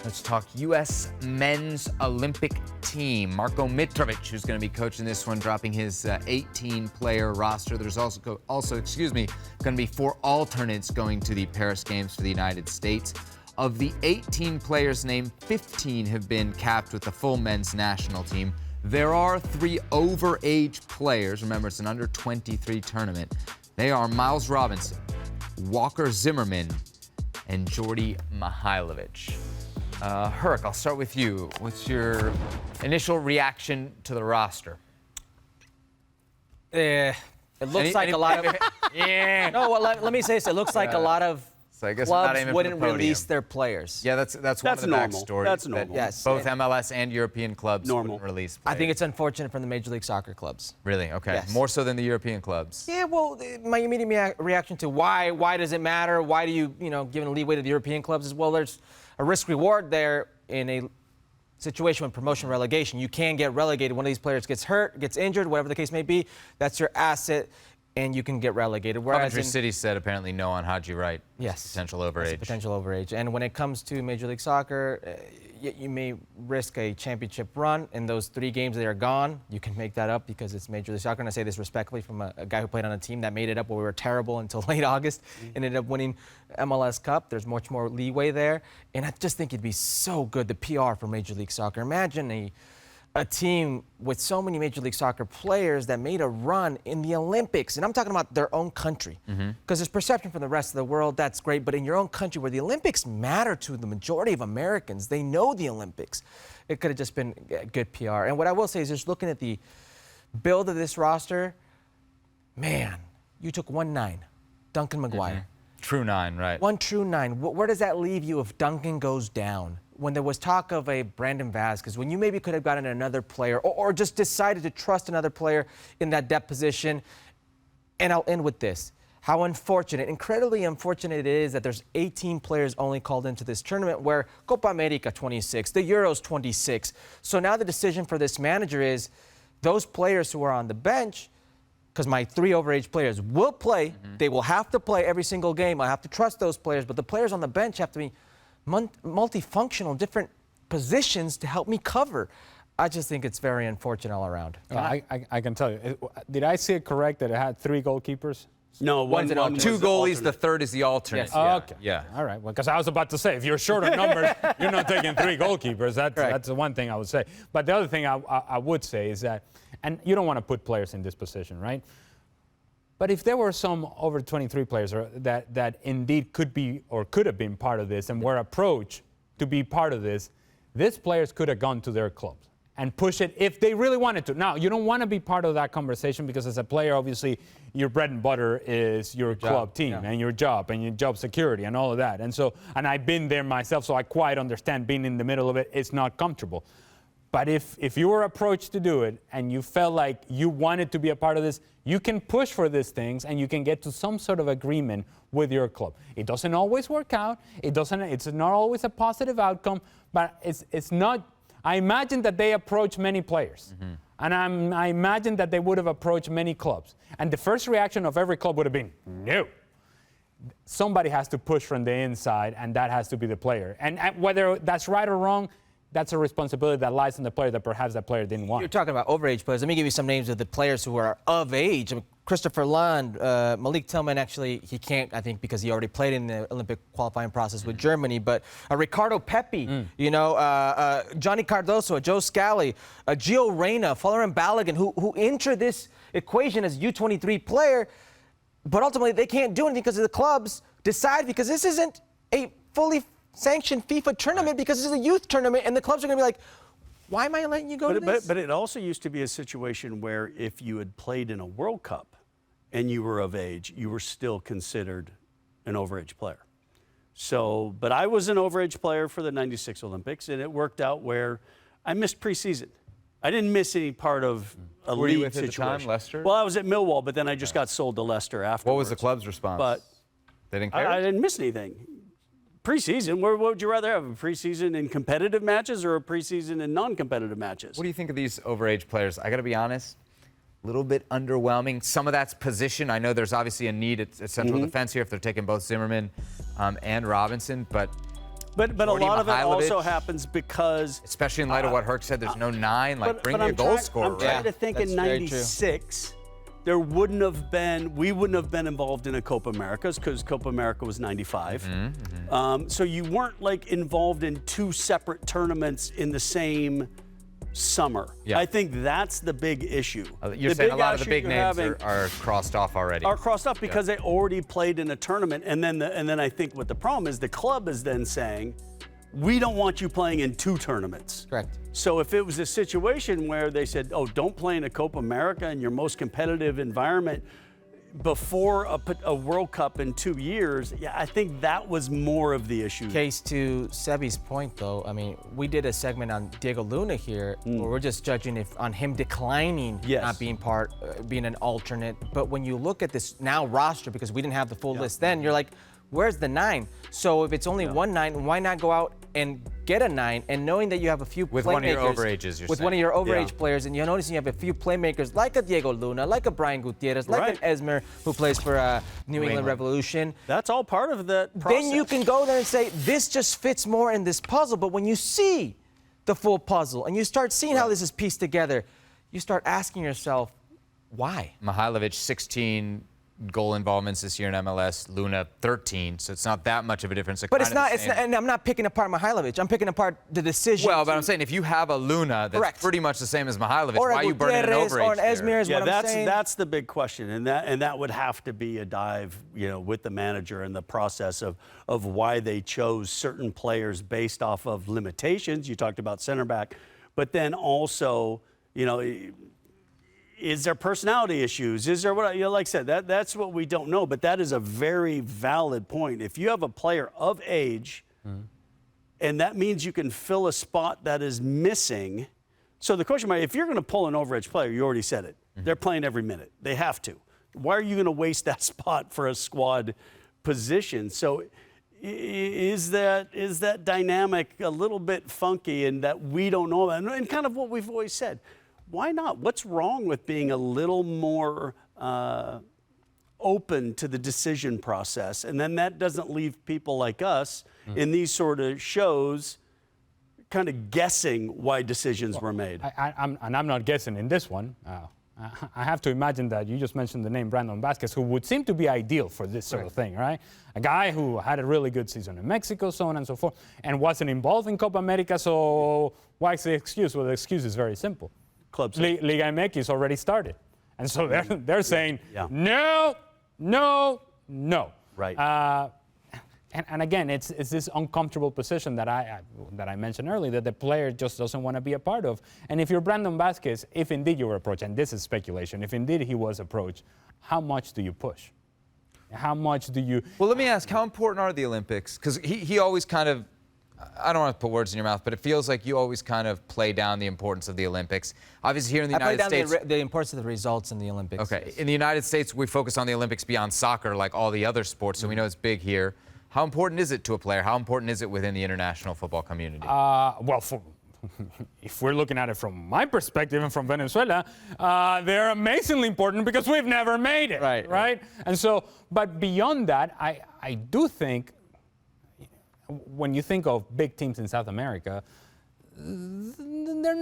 Let's talk U.S. men's Olympic team. Marko Mitrovic, who's going to be coaching this one, dropping his 18-player roster. There's also going to be 4 alternates going to the Paris Games for the United States. Of the 18 players named, 15 have been capped with the full men's national team. There are 3 overage players. Remember, it's an under-23 tournament. They are Miles Robinson, Walker Zimmerman, and Djordje Mihailovic. Herc, I'll start with you. What's your initial reaction to the roster? It looks like a lot of... Yeah. No, well, let me say this. It looks like a lot of So I guess clubs wouldn't release their players. Yeah, that's one of the normal. backstories. That's normal. Yes. Both MLS and European clubs Normal. wouldn't release I players. think it's unfortunate from the Major League Soccer clubs. Really? Okay. Yes. More so than the European clubs. Yeah, well, my immediate reaction to why does it matter? Why do you give a leeway to the European clubs is, well, there's a risk-reward there in a situation with promotion relegation. You can get relegated. One of these players gets hurt, gets injured, whatever the case may be. That's your asset, and you can get relegated. Whereas Coventry City said apparently no on Haji Wright. Yes. Potential overage. Potential overage. And when it comes to Major League Soccer, you may risk a championship run. In those 3 games that are gone, you can make that up because it's Major League Soccer. And I say this respectfully from a guy who played on a team that made it up when we were terrible until late August and ended up winning MLS Cup. There's much more leeway there. And I just think it'd be so good, the PR for Major League Soccer. Imagine a team with so many Major League Soccer players that made a run in the Olympics. And I'm talking about their own country. Because there's perception from the rest of the world, that's great. But in your own country, where the Olympics matter to the majority of Americans, they know the Olympics, it could have just been good PR. And what I will say is, just looking at the build of this roster, man, you took 1-9, Duncan McGuire. True 9, right. 1 true 9. Where does that leave you if Duncan goes down? When there was talk of a Brandon Vazquez, when you maybe could have gotten another player or just decided to trust another player in that depth position. And I'll end with this. How unfortunate, incredibly unfortunate it is that there's 18 players only called into this tournament, where Copa America 26, the Euros 26. So now the decision for this manager is those players who are on the bench, because my 3 overage players will play, they will have to play every single game. I have to trust those players, but the players on the bench have to be multifunctional, different positions to help me cover. I just think it's very unfortunate all around. I can tell you. Did I see it correct that it had 3 goalkeepers? No, one 2 was goalies, alternate. the third is the alternate. Yes. Yeah. Okay. Yeah. All right. Well, because I was about to say, if you're short on numbers, you're not taking 3 goalkeepers. That's the one thing I would say. But the other thing I would say is that, and you don't want to put players in this position, right? But if there were some over 23 players that indeed could be or could have been part of this and were approached to be part of this, these players could have gone to their clubs and push it if they really wanted to. Now, you don't want to be part of that conversation because as a player, obviously, your bread and butter is your club team and your job security and all of that. And I've been there myself, so I quite understand being in the middle of it. It's not comfortable. But if you were approached to do it and you felt like you wanted to be a part of this, you can push for these things and you can get to some sort of agreement with your club. It doesn't always work out. It's not always a positive outcome, but it's not. I imagine that they approach many players. And I imagine that they would have approached many clubs. And the first reaction of every club would have been, no. Somebody has to push from the inside, and that has to be the player. And whether that's right or wrong, that's a responsibility that lies on the player that perhaps that player didn't want. You're talking about overage players. Let me give you some names of the players who are of age. Christopher Lund, Malik Tillman, actually, he can't, I think, because he already played in the Olympic qualifying process with Germany. But Ricardo Pepi, Johnny Cardoso, Joe Scally, Gio Reyna, Folarin Balogun, who enter this equation as a U23 player, but ultimately they can't do anything because the clubs decide, because this isn't a fully sanctioned FIFA tournament, because this is a youth tournament, and the clubs are going to be like, why am I letting you go to this? But it also used to be a situation where if you had played in a World Cup and you were of age, you were still considered an overage player. So, but I was an overage player for the 96 Olympics, and it worked out where I missed preseason. I didn't miss any part of a Were you league with at the situation. time, Leicester? Well, I was at Millwall, but then I just got sold to Leicester afterwards. What was the club's response? But they didn't care? I didn't miss anything. Preseason, what would you rather have, a preseason in competitive matches or a preseason in non-competitive matches? What do you think of these overage players? I got to be honest, a little bit underwhelming. Some of that's position. I know there's obviously a need at central defense here if they're taking both Zimmerman and Robinson, but But a Jordi lot of it also Mihailovic. happens because, Especially in light of what Herc said, there's no 9. Like, bring your I'm goal scorer, I'm trying right? to think That's in very true. '96, we wouldn't have been involved in a Copa Americas because Copa America was '95. So you weren't like involved in 2 separate tournaments in the same summer. Yeah. I think that's the big issue. You're The saying a big lot of the issue big you're names having are crossed off already. are crossed off because they already played in a tournament, and then I think what the problem is, the club is then saying, we don't want you playing in 2 tournaments. Correct. So if it was a situation where they said, oh, don't play in a Copa America in your most competitive environment before a World Cup in 2 years, yeah, I think that was more of the issue. Case to Sebi's point, though, I mean, we did a segment on Diego Luna here where we're just judging on him declining, Yes. not being being an alternate. But when you look at this now roster, because we didn't have the full list then, you're like, where's the 9? So if it's only one 9, why not go out and get a 9? And knowing that you have a few With playmakers, one of your overages, you're with saying. one of your overage Yeah. players, and you're noticing you have a few playmakers like a Diego Luna, like a Brian Gutierrez, like Right. an Esmer who plays for New England Revolution. That's all part of that process. Then you can go there and say, this just fits more in this puzzle. But when you see the full puzzle and you start seeing how this is pieced together, you start asking yourself, why? Mihailovic, 16 goal involvements this year in MLS. Luna, 13. So it's not that much of a difference. They're But kind it's of not, the it's same. not, and I'm not picking apart Mihailovic. I'm picking apart the decision. Well, but I'm saying if you have a Luna that's Correct. pretty much the same as Mihailovic, or why are you burning an Gutierrez overage or an there? Esmer is Yeah, what I'm saying. that's the big question, and that would have to be a dive, with the manager and the process of why they chose certain players based off of limitations. You talked about center back, but then also, is there personality issues? Is there what, like I said, that's what we don't know, but that is a very valid point. If you have a player of age, and that means you can fill a spot that is missing. So the question, if you're going to pull an overage player, you already said it. They're playing every minute. They have to. Why are you going to waste that spot for a squad position? So is that dynamic a little bit funky and that we don't know? And kind of what we've always said. Why not? What's wrong with being a little more open to the decision process? And then that doesn't leave people like us in these sort of shows kind of guessing why decisions were made. I'm not guessing in this one. I have to imagine that you just mentioned the name Brandon Vasquez, who would seem to be ideal for this sort of thing, right? A guy who had a really good season in Mexico, so on and so forth, and wasn't involved in Copa America, so why's the excuse? Well, the excuse is very simple. Clubs. Liga MX already started. And so they're saying, Yeah. no. Right. And again, it's this uncomfortable position that I mentioned earlier that the player just doesn't want to be a part of. And if you're Brandon Vasquez, if indeed you were approached, and this is speculation, if indeed he was approached, how much do you push? How much do you... Well, let me ask, how important are the Olympics? Because he always kind of, I don't want to put words in your mouth, but it feels like you always kind of play down the importance of the Olympics. Obviously, here in the United States... the importance of the results in the Olympics. Okay, in the United States, we focus on the Olympics beyond soccer, like all the other sports, so we know it's big here. How important is it to a player? How important is it within the international football community? If we're looking at it from my perspective and from Venezuela, they're amazingly important because we've never made it, right? And so, but beyond that, I do think when you think of big teams in South America, they're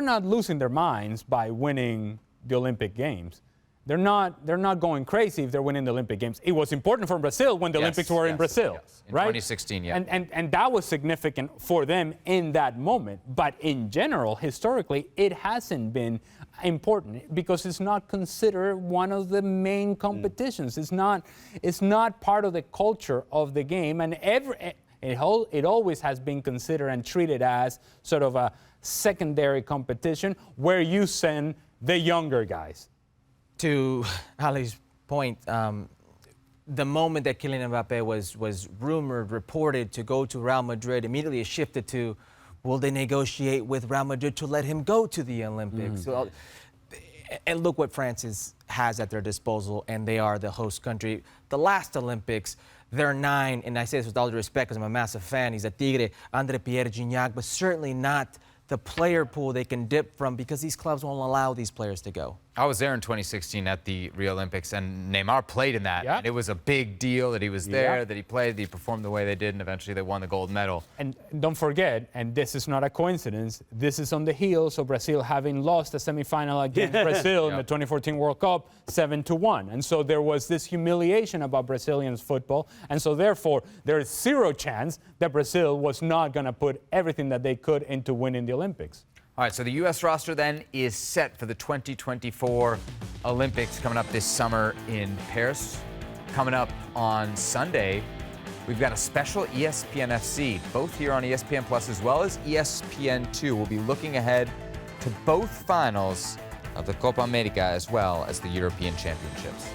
not losing their minds by winning the Olympic Games. They're not going crazy if they're winning the Olympic Games. It was important for Brazil when the Olympics were in Brazil, right? In 2016, yeah. And that was significant for them in that moment. But in general, historically, it hasn't been important because it's not considered one of the main competitions. It's not part of the culture of the game, and it always has been considered and treated as sort of a secondary competition where you send the younger guys. To Ali's point, the moment that Kylian Mbappé was rumored, reported to go to Real Madrid, immediately it shifted to, will they negotiate with Real Madrid to let him go to the Olympics? So, and look what France has at their disposal, and they are the host country. The last Olympics, they're 9, and I say this with all due respect because I'm a massive fan. He's a Tigre, André Pierre Gignac, but certainly not the player pool they can dip from because these clubs won't allow these players to go. I was there in 2016 at the Rio Olympics, and Neymar played in that. Yeah. And it was a big deal that he was there, that he played, that he performed the way they did, and eventually they won the gold medal. And don't forget, and this is not a coincidence, this is on the heels of Brazil having lost a semifinal against Brazil in the 2014 World Cup 7-1. And so there was this humiliation about Brazilian football. And so therefore, there is zero chance that Brazil was not going to put everything that they could into winning the Olympics. All right, so the U.S. roster then is set for the 2024 Olympics coming up this summer in Paris. Coming up on Sunday, we've got a special ESPN FC, both here on ESPN Plus as well as ESPN2. We'll be looking ahead to both finals of the Copa America as well as the European Championships.